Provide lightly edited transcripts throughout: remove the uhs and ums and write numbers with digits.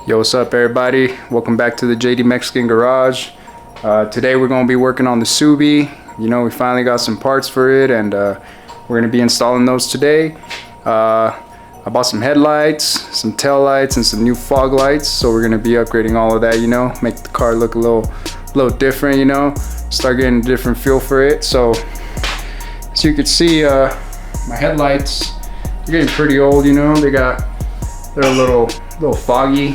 Yo, what's up everybody? Welcome back to the JD Mexican Garage. Today we're going to be working on the Subie. You know, we finally got some parts for it, and we're going to be installing those today. I bought some headlights, some tail lights, and some new fog lights. So we're going to be upgrading all of that, you know, make the car look a little different, you know, start getting a different feel for it. So as you can see, my headlights, they're getting pretty old, you know, they're a little foggy.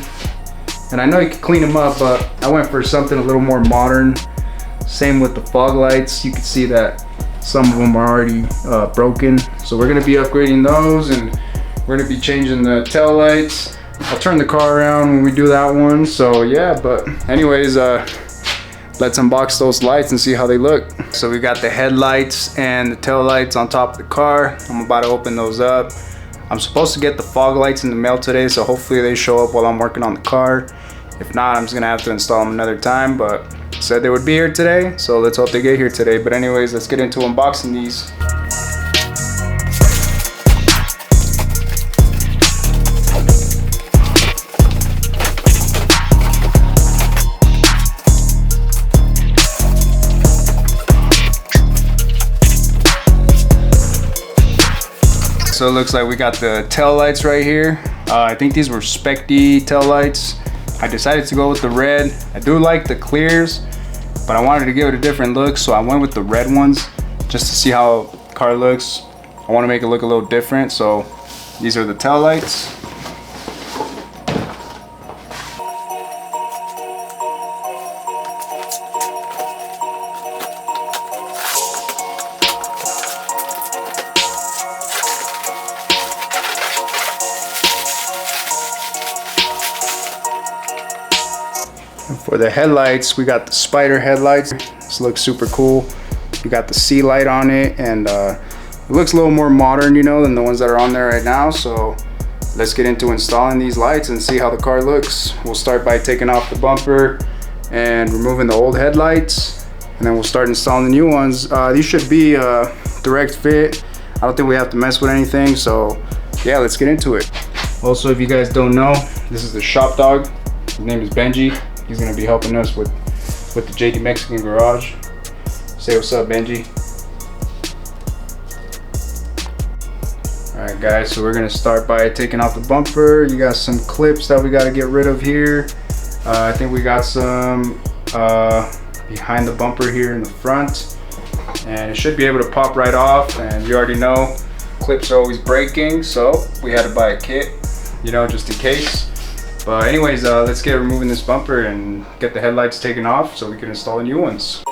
And I know you can clean them up, but I went for something a little more modern. Same with the fog lights. You can see that some of them are already broken. So we're gonna be upgrading those, and we're gonna be changing the tail lights. I'll turn the car around when we do that one. So yeah, but anyways, let's unbox those lights and see how they look. So we got the headlights and the tail lights on top of the car. I'm about to open those up. I'm supposed to get the fog lights in the mail today, so hopefully they show up while I'm working on the car. If not, I'm just gonna have to install them another time, but said they would be here today, so let's hope they get here today. But anyways, let's get into unboxing these. So it looks like we got the tail lights right here. I think these were Spec D tail lights. I decided to go with the red. I do like the clears, but I wanted to give it a different look, so I went with the red ones just to see how the car looks. I want to make it look a little different, so these are the tail lights. For the headlights, we got the Spider headlights. This looks super cool. You got the C light on it, and it looks a little more modern, you know, than the ones that are on there right now. So let's get into installing these lights and see how the car looks. We'll start by taking off the bumper and removing the old headlights, and then we'll start installing the new ones. These should be a direct fit. I don't think we have to mess with anything, so yeah, let's get into it. Also, if you guys don't know, this is the shop dog. His name is Benji. He's gonna be helping us with the JD Mexican Garage. Say what's up, Benji. All right, guys, so we're gonna start by taking off the bumper. You got some clips that we gotta get rid of here. I think we got some behind the bumper here in the front, and it should be able to pop right off. And you already know clips are always breaking, so we had to buy a kit, you know, just in case. But anyways, let's get removing this bumper and get the headlights taken off so we can install the new ones.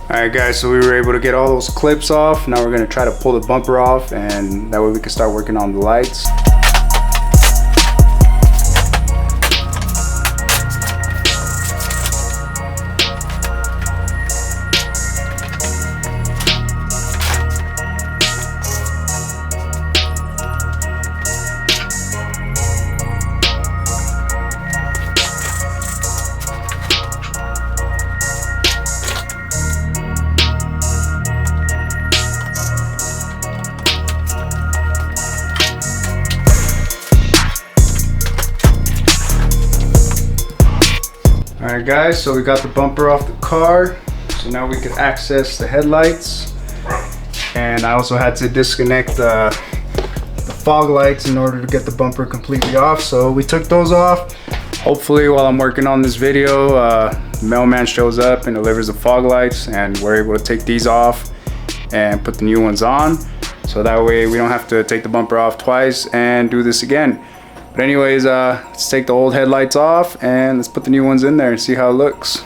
Alright guys, so we were able to get all those clips off. Now we're going to try to pull the bumper off, and that way we can start working on the lights. Alright guys, so we got the bumper off the car, so now we can access the headlights. And I also had to disconnect the fog lights in order to get the bumper completely off, so we took those off. Hopefully while I'm working on this video, the mailman shows up and delivers the fog lights, and we're able to take these off and put the new ones on, so that way we don't have to take the bumper off twice and do this again. But anyways, let's take the old headlights off and let's put the new ones in there and see how it looks.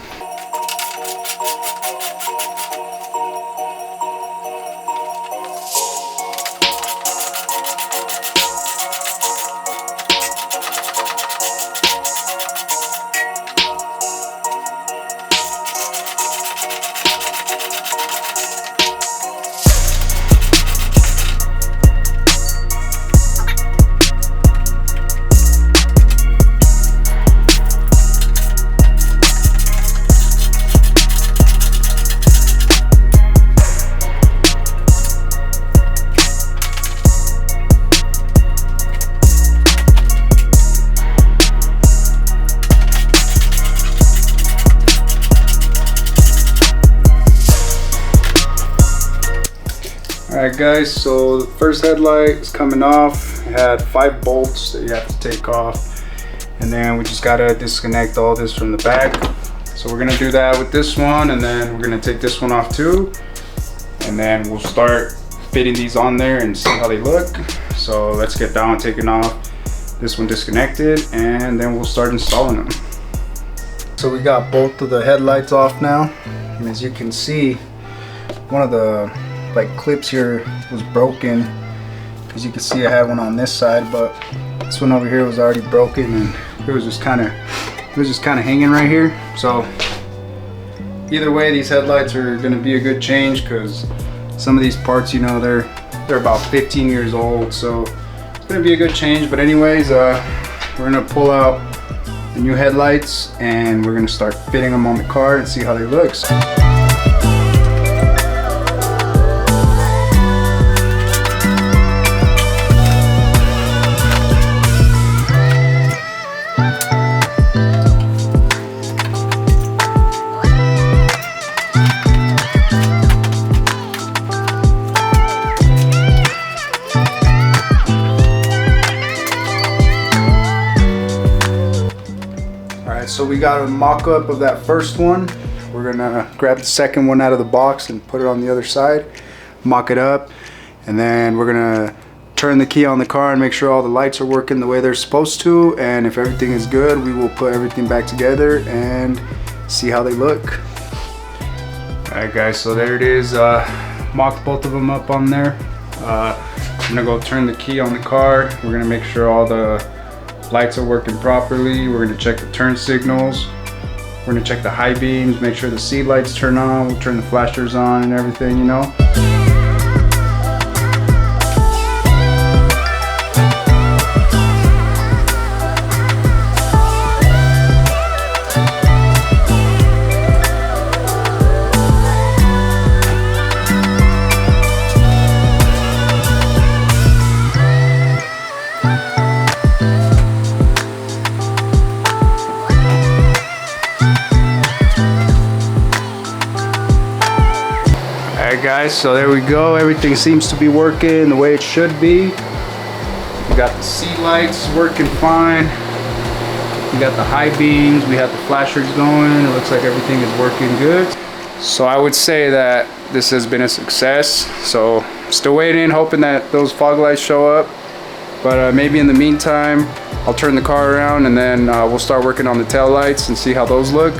Alright guys, so the first headlight is coming off. It had 5 bolts that you have to take off, and then we just gotta disconnect all this from the back. So we're gonna do that with this one, and then we're gonna take this one off too, and then we'll start fitting these on there and see how they look. So let's get down taking off this one disconnected, and then we'll start installing them. So we got both of the headlights off now, and as you can see, one of the clips here was broken. As you can see, I had one on this side, but this one over here was already broken, and it was just kind of hanging right here. So either way, these headlights are going to be a good change, because some of these parts, you know, they're about 15 years old, so it's going to be a good change. But anyways, we're going to pull out the new headlights and we're going to start fitting them on the car and see how they look. So we got a mock-up of that first one. We're gonna grab the second one out of the box and put it on the other side, mock it up, and then we're gonna turn the key on the car and make sure all the lights are working the way they're supposed to. And if everything is good, we will put everything back together and see how they look. Alright guys, so there it is. Mocked both of them up on there. I'm gonna go turn the key on the car. We're gonna make sure all the lights are working properly. We're going to check the turn signals. We're going to check the high beams, make sure the seat lights turn on. We'll turn the flashers on and everything, you know. Alright guys, so there we go. Everything seems to be working the way it should be. We got the seat lights working fine. We got the high beams. We have the flashers going. It looks like everything is working good. So I would say that this has been a success. So still waiting, hoping that those fog lights show up. But maybe in the meantime, I'll turn the car around and then we'll start working on the tail lights and see how those look.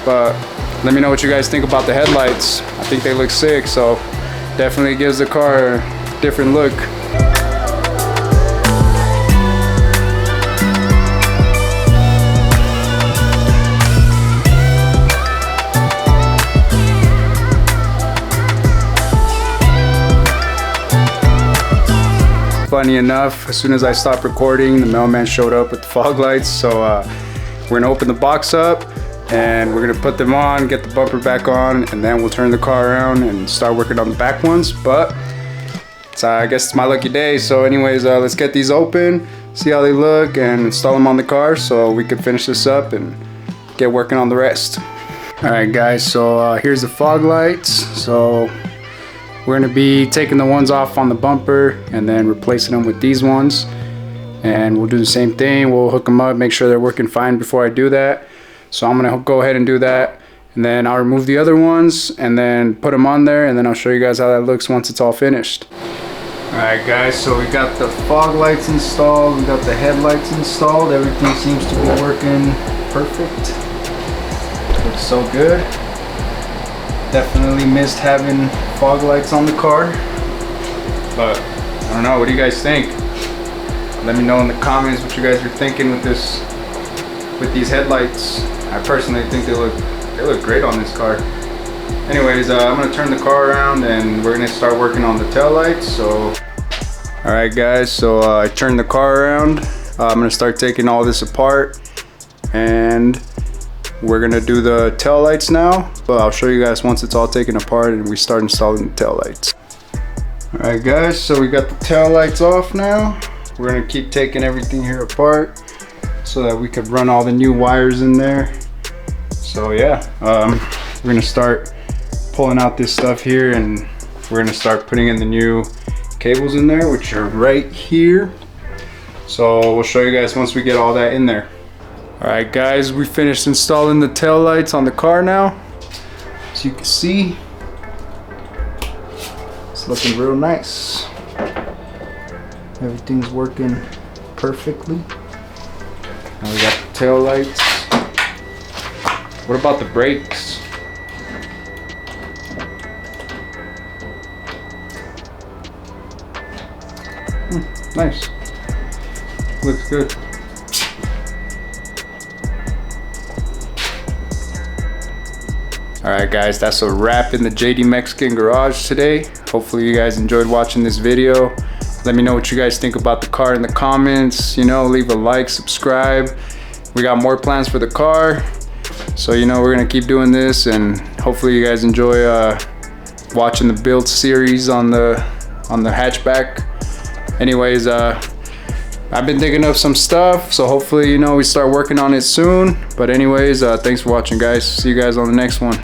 But let me know what you guys think about the headlights. I think they look sick, so definitely gives the car a different look. Funny enough, as soon as I stopped recording, the mailman showed up with the fog lights. So we're gonna open the box up and we're gonna put them on, get the bumper back on, and then we'll turn the car around and start working on the back ones. But I guess it's my lucky day. So anyways, let's get these open, see how they look, and install them on the car so we can finish this up and get working on the rest. All right guys, so here's the fog lights. So we're gonna be taking the ones off on the bumper and then replacing them with these ones. And we'll do the same thing. We'll hook them up, make sure they're working fine before I do that. So I'm gonna go ahead and do that, and then I'll remove the other ones and then put them on there, and then I'll show you guys how that looks once it's all finished. Alright guys, so we got the fog lights installed, we got the headlights installed, everything seems to be working perfect. Looks so good. Definitely missed having fog lights on the car, but I don't know, what do you guys think? Let me know in the comments what you guys are thinking with these headlights. I personally think they look great on this car. Anyways, I'm gonna turn the car around and we're gonna start working on the tail lights. So all right guys, so I turned the car around. I'm gonna start taking all this apart and we're gonna do the tail lights now, but I'll show you guys once it's all taken apart and we start installing the tail lights. All right guys, so we got the tail lights off now. We're gonna keep taking everything here apart so that we could run all the new wires in there. So yeah, we're gonna start pulling out this stuff here and we're gonna start putting in the new cables in there, which are right here. So we'll show you guys once we get all that in there. All right guys, we finished installing the tail lights on the car now. As you can see, it's looking real nice. Everything's working perfectly. Now we got the tail lights. What about the brakes? Nice. Looks good. Alright guys, that's a wrap in the JD Mexican Garage today. Hopefully you guys enjoyed watching this video. Let me know what you guys think about the car in the comments. You know, leave a like, subscribe. We got more plans for the car. So you know, we're gonna keep doing this, and hopefully you guys enjoy watching the build series on the hatchback. Anyways, I've been thinking of some stuff, so hopefully, you know, we start working on it soon. But anyways, thanks for watching guys. See you guys on the next one.